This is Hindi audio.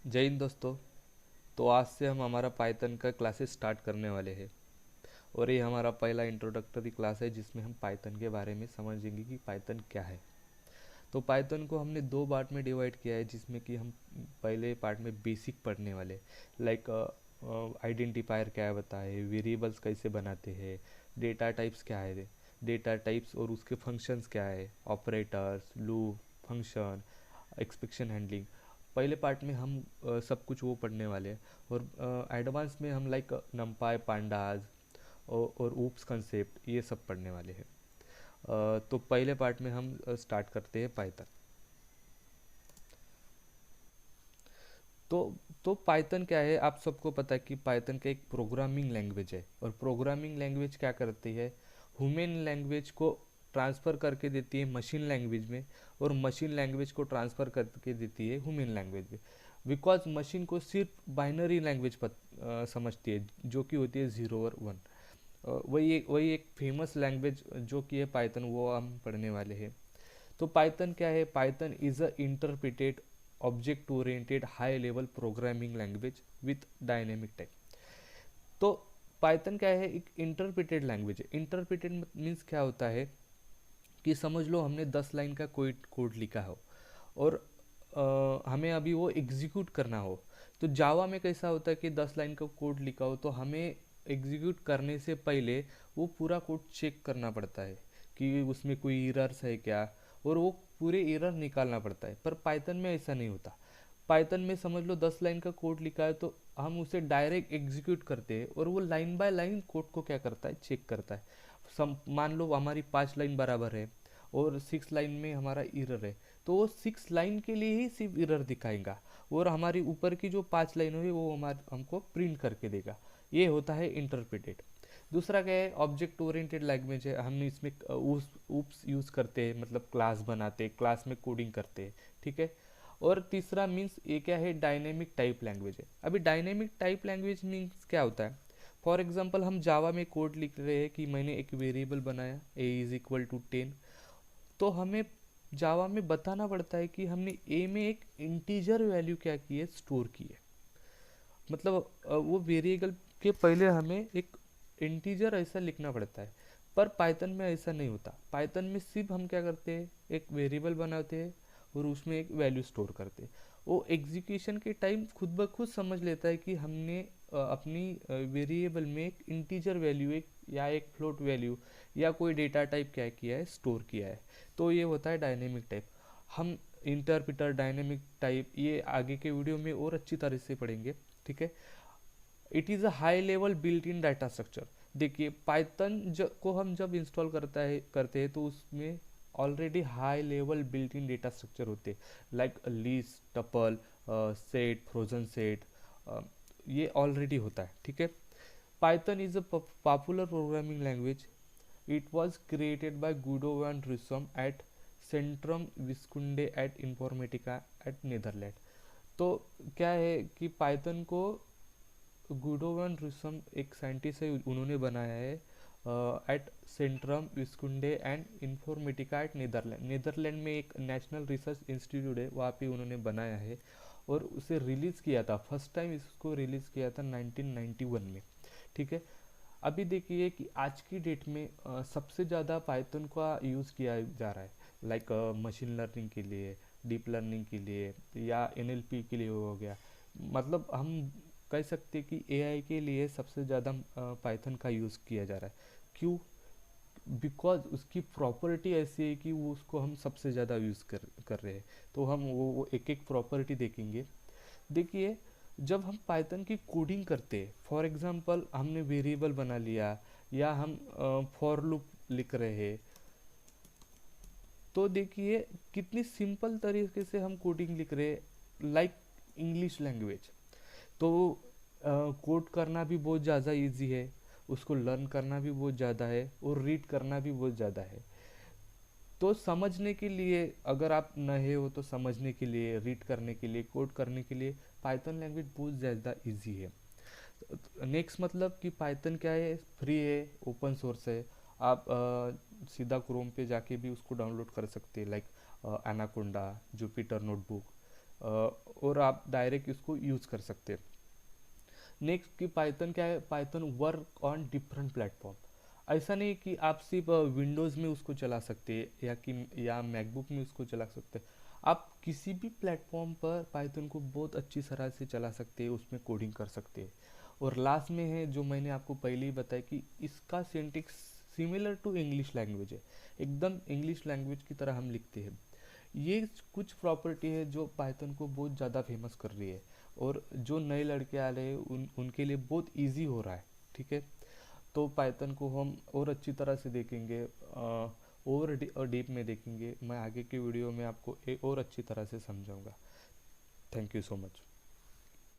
जय हिंद दोस्तों। तो आज से हम हमारा पाइथन का क्लासेस स्टार्ट करने वाले हैं और ये हमारा पहला इंट्रोडक्टरी क्लास है जिसमें हम पाइथन के बारे में समझेंगे कि पाइथन क्या है। तो पाइथन को हमने दो पार्ट में डिवाइड किया है जिसमें कि हम पहले पार्ट में बेसिक पढ़ने वाले लाइक आइडेंटिफायर क्या है बताए, वेरिएबल्स कैसे बनाते हैं, डेटा टाइप्स क्या है, डेटा टाइप्स और उसके फंक्शंस क्या है, operators, loop, function, expectation handling. पहले पार्ट में हम सब कुछ वो पढ़ने वाले हैं और एडवांस में हम लाइक नमपाई पांडाज और ऊप्स कंसेप्ट ये सब पढ़ने वाले हैं। तो पहले पार्ट में हम स्टार्ट करते हैं पाइथन। तो तो पाइथन क्या है, आप सबको पता है कि पाइथन का एक प्रोग्रामिंग लैंग्वेज है और प्रोग्रामिंग लैंग्वेज क्या करती है, ह्यूमन लैंग्वेज को ट्रांसफ़र करके देती है मशीन लैंग्वेज में और मशीन लैंग्वेज को ट्रांसफ़र करके देती है ह्यूमन लैंग्वेज में। बिकॉज मशीन को सिर्फ बाइनरी लैंग्वेज समझती है जो कि होती है ज़ीरो और वन। वही एक फेमस लैंग्वेज जो कि है पाइथन, वो हम पढ़ने वाले हैं। तो पाइथन क्या है, Python is a interpreted object oriented high level programming language with dynamic type. तो पाइथन क्या है, एक इंटरप्रिटेड लैंग्वेज है। इंटरप्रिटेड मीन्स क्या होता है कि समझ लो हमने 10 लाइन का कोई कोड लिखा हो और हमें अभी वो एग्जीक्यूट करना हो। तो जावा में कैसा होता है कि 10 लाइन का कोड लिखा हो तो हमें एग्जीक्यूट करने से पहले वो पूरा कोड चेक करना पड़ता है कि उसमें कोई एरर्स है क्या, और वो पूरे एरर निकालना पड़ता है। पर पाइथन में ऐसा नहीं होता। पाइथन में समझ लो 10 लाइन का कोड लिखा है तो हम उसे डायरेक्ट एग्जीक्यूट करते हैं और वो लाइन बाय लाइन कोड को क्या करता है, चेक करता है। मान लो हमारी 5 लाइन बराबर है और 6 लाइन में हमारा एरर है, तो वो 6 लाइन के लिए ही सिर्फ एरर दिखाएगा और हमारी ऊपर की जो 5 लाइन है वो हमारे हमको प्रिंट करके देगा। ये होता है इंटरप्रेटेड। दूसरा क्या है, ऑब्जेक्ट ओरिएंटेड लैंग्वेज है। हम इसमें ऊप्स यूज़ करते हैं, मतलब क्लास बनाते हैं, क्लास में कोडिंग करते हैं। ठीक है। और तीसरा मीन्स ये क्या है, डायनेमिक टाइप लैंग्वेज है। अभी डायनेमिक टाइप लैंग्वेज मीन्स क्या होता है, फॉर एग्जांपल हम जावा में कोड लिख रहे हैं कि मैंने एक वेरिएबल बनाया a=10। तो हमें जावा में बताना पड़ता है कि हमने ए में एक इंटीजर वैल्यू क्या की है, स्टोर की है। मतलब वो वेरिएबल के पहले हमें एक इंटीजर ऐसा लिखना पड़ता है। पर पाइथन में ऐसा नहीं होता। पाइथन में सिर्फ हम क्या करते हैं, एक वेरिएबल बनाते हैं और उसमें एक वैल्यू स्टोर करते हैं। वो एग्जीक्यूशन के टाइम खुद ब खुद समझ लेता है कि हमने अपनी वेरिएबल में एक इंटीजर वैल्यू एक या एक फ्लोट वैल्यू या कोई डेटा टाइप क्या किया है, स्टोर किया है। तो ये होता है डायनेमिक टाइप। हम इंटरप्रिटर, डायनेमिक टाइप ये आगे के वीडियो में और अच्छी तरह से पढ़ेंगे। ठीक है। It is a high level built in data structure. देखिए पाइथन को हम जब इंस्टॉल करते हैं तो उसमें already high level built in data structure होते हैं like list, tuple, set, frozen set, ये ऑलरेडी होता है। ठीक है। Python is a popular programming language. It was created by Guido van Rossum at Centrum Wiskunde at Informatica at Netherlands. तो क्या है कि पाइथन को गुडोवन रुसम एक साइंटिस्ट है, उन्होंने बनाया है at Centrum Wiskunde and Informatica at Netherland. Netherland में एक नेशनल रिसर्च इंस्टीट्यूट है, वहाँ पे उन्होंने बनाया है और उसे रिलीज़ किया था। फर्स्ट टाइम इसको रिलीज़ किया था 1991 में। ठीक है। अभी देखिए कि आज की डेट में सबसे ज़्यादा पाइथन का यूज़ किया जा रहा है लाइक मशीन लर्निंग के लिए, डीप लर्निंग के लिए या एनएलपी के लिए हो गया। मतलब हम कह सकते हैं कि एआई के लिए सबसे ज़्यादा पाइथन का यूज़ किया जा रहा है। क्यों? बिकॉज उसकी प्रॉपर्टी ऐसी है कि वो उसको हम सबसे ज़्यादा यूज़ कर रहे हैं। तो हम वो एक एक प्रॉपर्टी देखेंगे। देखिए, जब हम पाइथन की कोडिंग करते हैं, फॉर एग्जांपल हमने वेरिएबल बना लिया या हम फॉर लूप लिख रहे हैं, तो देखिए कितनी सिंपल तरीके से हम कोडिंग लिख रहे हैं लाइक इंग्लिश लैंग्वेज। तो कोड करना भी बहुत ज़्यादा इजी है, उसको लर्न करना भी बहुत ज़्यादा है और रीड करना भी बहुत ज़्यादा है। तो समझने के लिए, अगर आप नए हो तो समझने के लिए, रीड करने के लिए, कोड करने के लिए पाइथन लैंग्वेज बहुत ज़्यादा इजी है। नेक्स्ट मतलब कि पाइथन क्या है, फ्री है, ओपन सोर्स है। आप सीधा क्रोम पे जाके भी उसको डाउनलोड कर सकते हैं लाइक एनाकोंडा, जुपिटर नोटबुक। और आप डायरेक्ट इसको यूज़ कर सकते हैं। नेक्स्ट कि पाइथन क्या है, Python work on different platform. ऐसा नहीं कि आप सिर्फ विंडोज़ में उसको चला सकते हैं या मैकबुक में उसको चला सकते हैं। आप किसी भी प्लेटफॉर्म पर पाइथन को बहुत अच्छी तरह से चला सकते हैं, उसमें कोडिंग कर सकते हैं। और लास्ट में है जो मैंने आपको पहले ही बताया कि इसका syntax similar to English language है, एकदम इंग्लिश लैंग्वेज की तरह हम लिखते हैं। ये कुछ प्रॉपर्टी है जो पाइथन को बहुत ज़्यादा फेमस कर रही है, और जो नए लड़के आ रहे हैं उनके लिए बहुत इजी हो रहा है। ठीक है, तो पाइथन को हम और अच्छी तरह से देखेंगे, और डीप में देखेंगे। मैं आगे की वीडियो में आपको और अच्छी तरह से समझाऊंगा। Thank you so much.